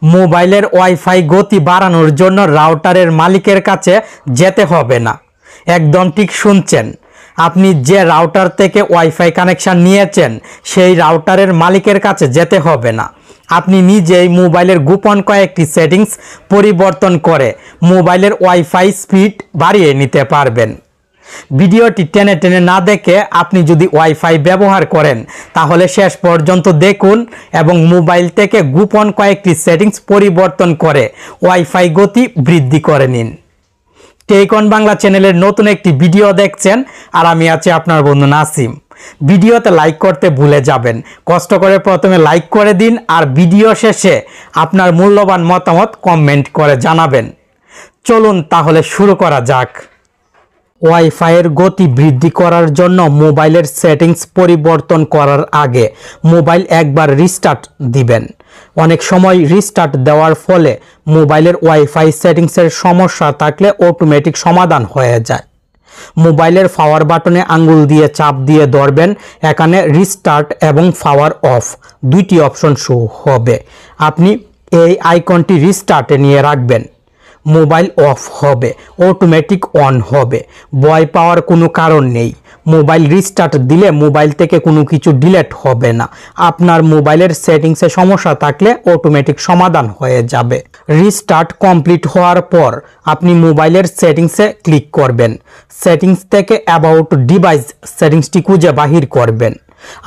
মোবাইলের ওয়াইফাই গতি বাড়ানোর জন্য রাউটারের মালিকের কাছে যেতে হবে না। একদম ঠিক শুনছেন, আপনি যে রাউটার থেকে ওয়াইফাই কানেকশন নিয়েছেন সেই রাউটারের মালিকের কাছে যেতে হবে না। আপনি নিজেই মোবাইলের গোপন কয়েকটি সেটিংস পরিবর্তন করে মোবাইলের ওয়াইফাই স্পিড বাড়িয়ে নিতে পারবেন। ভিডিওটি টেনে টেনে না দেখে আপনি যদি ওয়াইফাই ব্যবহার করেন তাহলে শেষ পর্যন্ত দেখুন এবং মোবাইল থেকে গোপন কয়েকটি সেটিংস পরিবর্তন করে ওয়াইফাই গতি বৃদ্ধি করে নিন। টেক অন বাংলা চ্যানেলের নতুন একটি ভিডিও দেখছেন আর আমি আছি আপনার বন্ধু নাসিম। ভিডিওতে লাইক করতে ভুলে যাবেন, কষ্ট করে প্রথমে লাইক করে দিন আর ভিডিও শেষে আপনার মূল্যবান মতামত কমেন্ট করে জানাবেন। চলুন তাহলে শুরু করা যাক। ওয়াইফাইয়ের গতি বৃদ্ধি করার জন্য মোবাইলের সেটিংস পরিবর্তন করার আগে মোবাইল একবার রিস্টার্ট দিবেন। অনেক সময় রিস্টার্ট দেওয়ার ফলে মোবাইলের ওয়াইফাই সেটিংসের সমস্যা থাকলে অটোমেটিক সমাধান হয়ে যায়। মোবাইলের পাওয়ার বাটনে আঙ্গুল দিয়ে চাপ দিয়ে ধরবেন, এখানে রিস্টার্ট এবং পাওয়ার অফ দুইটি অপশন শো হবে। আপনি এই আইকনটি রিস্টার্টে নিয়ে রাখবেন, মোবাইল অফ হবে, অটোমেটিক অন হবে। ভয় পাওয়ার কোনো কারণ নেই। মোবাইল রিস্টার্ট দিলে মোবাইল থেকে কোনো কিছু ডিলিট হবে না। আপনার মোবাইলের সেটিংসে সমস্যা থাকলে অটোমেটিক সমাধান হয়ে যাবে। রিস্টার্ট কমপ্লিট হওয়ার পর আপনি মোবাইলের সেটিংসে ক্লিক করবেন। সেটিংস থেকে অ্যাবাউট ডিভাইস সেটিংসটি খুঁজে বাহির করবেন।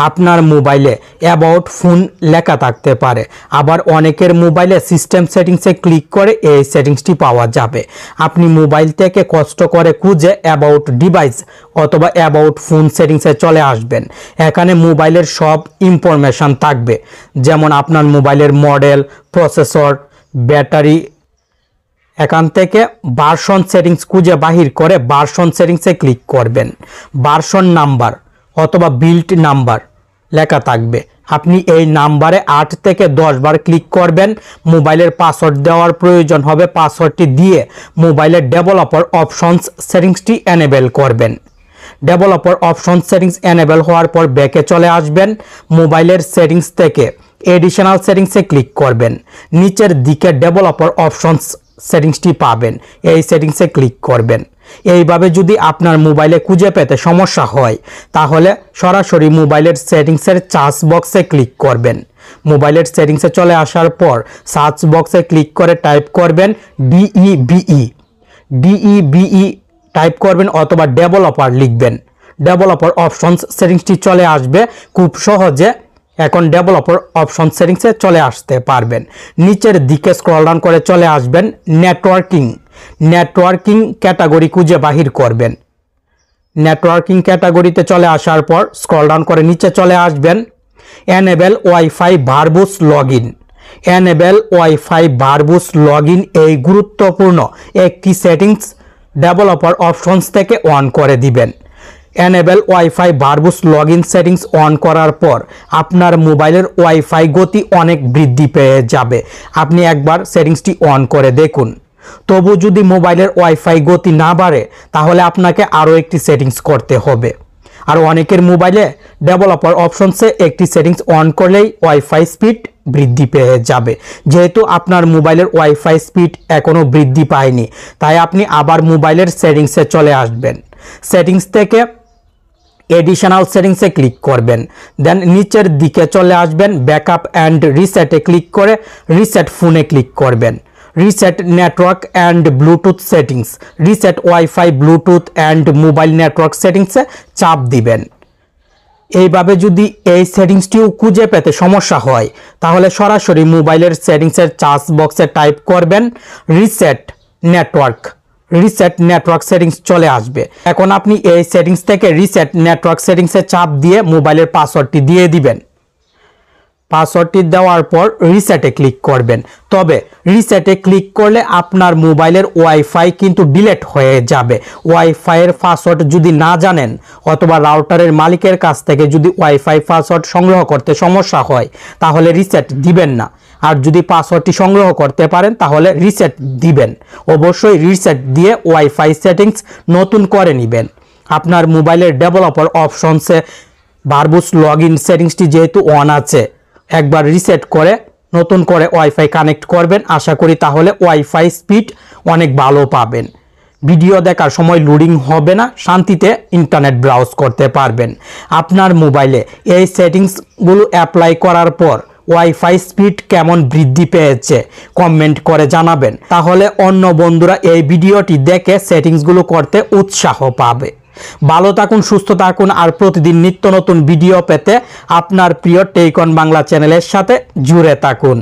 আপনার মোবাইলে অ্যাবাউট ফোন লেখা থাকতে পারে, আবার অনেকের মোবাইলে সিস্টেম সেটিংসে ক্লিক করে এই সেটিংসটি পাওয়া যাবে। আপনি মোবাইল থেকে কষ্ট করে খুঁজে অ্যাবাউট ডিভাইস অথবা অ্যাবাউট ফোন সেটিংসে চলে আসবেন। এখানে মোবাইলের সব ইনফরমেশন থাকবে, যেমন আপনার মোবাইলের মডেল, প্রসেসর, ব্যাটারি। এখান থেকে ভার্সন সেটিংস খুঁজে বাহির করে ভার্সন সেটিংসে ক্লিক করবেন। ভার্সন নাম্বার অথবা বিল্ড নাম্বার লেখা থাকবে, আপনি এই নাম্বারে 8 থেকে 10 বার ক্লিক করবেন। মোবাইলের পাসওয়ার্ড দেওয়ার প্রয়োজন হবে, পাসওয়ার্ডটি দিয়ে মোবাইলের ডেভেলপার অপশনস সেটিংসটি এনেবেল করবেন। ডেভেলপার অপশন সেটিংস এনেবেল হওয়ার পর ব্যাকে চলে আসবেন। মোবাইলের সেটিংস থেকে এডিশনাল সেটিংসে ক্লিক করবেন। নিচের দিকে ডেভেলপার অপশনস সেটিংসটি পাবেন, এই সেটিংসে ক্লিক করবেন। এইভাবে যদি আপনার মোবাইলে খুঁজে পেতে সমস্যা হয় তাহলে সরাসরি মোবাইলের সেটিংসের সার্চ বক্সে ক্লিক করবেন। মোবাইলের সেটিংসে চলে আসার পর সার্চ বক্সে ক্লিক করে টাইপ করবেন ডিইবিই টাইপ করবেন অথবা ডেভেলপার লিখবেন। ডেভেলপার অপশনস সেটিংসটি চলে আসবে খুব সহজে। এখন ডেভেলপার অপশন সেটিংসে চলে আসতে পারবেন। নিচের দিকে স্ক্রল ডাউন করে চলে আসবেন নেটওয়ার্কিং ক্যাটাগরি খুঁজে বাহির করবেন। নেটওয়ার্কিং ক্যাটাগরিতে চলে আসার পর স্ক্রল ডাউন করে নিচে চলে আসবেন। Enable wifi verbose login. Enable wifi verbose login এই গুরুত্বপূর্ণ একটি সেটিংস ডেভেলপার অপশনস থেকে অন করে দিবেন। Enable wifi verbose login settings on করার পর আপনার মোবাইলের ওয়াইফাই গতি অনেক বৃদ্ধি পেয়ে যাবে। আপনি একবার সেটিংসটি অন করে দেখুন। তবু যদি মোবাইলের ওয়াইফাই গতি না বাড়ে তাহলে আপনাকে আরও একটি সেটিংস করতে হবে। আর অনেকের মোবাইলে ডেভেলপার অপশনসে একটি সেটিংস অন করলেই ওয়াইফাই স্পিড বৃদ্ধি পেয়ে যাবে। যেহেতু আপনার মোবাইলের ওয়াইফাই স্পিড এখনও বৃদ্ধি পায়নি, তাই আপনি আবার মোবাইলের সেটিংসে চলে আসবেন। সেটিংস থেকে এডিশনাল সেটিংসে ক্লিক করবেন। দেন নিচের দিকে চলে আসবেন, ব্যাকআপ অ্যান্ড রিসেটে ক্লিক করে রিসেট ফোনে ক্লিক করবেন। Reset network and Bluetooth settings, reset wifi Bluetooth and mobile network সেটিংসে চাপ দিবেন। এইভাবে যদি এই সেটিংসটিও খুঁজে পেতে সমস্যা হয় তাহলে সরাসরি মোবাইলের সেটিংসের সার্চ বক্সে টাইপ করবেন রিসেট নেটওয়ার্ক সেটিংস চলে আসবে। এখন আপনি এই সেটিংস থেকে রিসেট নেটওয়ার্ক সেটিংসে চাপ দিয়ে মোবাইলের পাসওয়ার্ডটি দিয়ে দিবেন। পাসওয়ার্ডটি দেওয়ার পর রিসেটে ক্লিক করবেন। তবে রিসেটে ক্লিক করলে আপনার মোবাইলের ওয়াইফাই কিন্তু ডিলিট হয়ে যাবে। ওয়াইফাইয়ের পাসওয়ার্ড যদি না জানেন অথবা রাউটারের মালিকের কাছ থেকে যদি ওয়াইফাই পাসওয়ার্ড সংগ্রহ করতে সমস্যা হয় তাহলে রিসেট দিবেন না। আর যদি পাসওয়ার্ডটি সংগ্রহ করতে পারেন তাহলে রিসেট দিবেন। অবশ্যই রিসেট দিয়ে ওয়াইফাই সেটিংস নতুন করে নেবেন। আপনার মোবাইলের ডেভেলপার অপশনসে ভার্বুস লগইন সেটিংসটি যেহেতু অন আছে, একবার রিসেট করে নতুন করে ওয়াইফাই কানেক্ট করবেন, আশা করি তাহলে ওয়াইফাই স্পিড অনেক ভালো পাবেন। ভিডিও দেখার সময় লোডিং হবে না, শান্তিতে ইন্টারনেট ব্রাউজ করতে পারবেন। আপনার মোবাইলে এই সেটিংসগুলো অ্যাপ্লাই করার পর ওয়াইফাই স্পিড কেমন বৃদ্ধি পেয়েছে কমেন্ট করে জানাবেন, তাহলে অন্য বন্ধুরা এই ভিডিওটি দেখে সেটিংসগুলো করতে উৎসাহ পাবে। ভালো থাকুন, সুস্থ থাকুন, আর প্রতিদিন নিত্য নতুন ভিডিও পেতে আপনার প্রিয় টেক অন বাংলা চ্যানেলের সাথে জুড়ে থাকুন।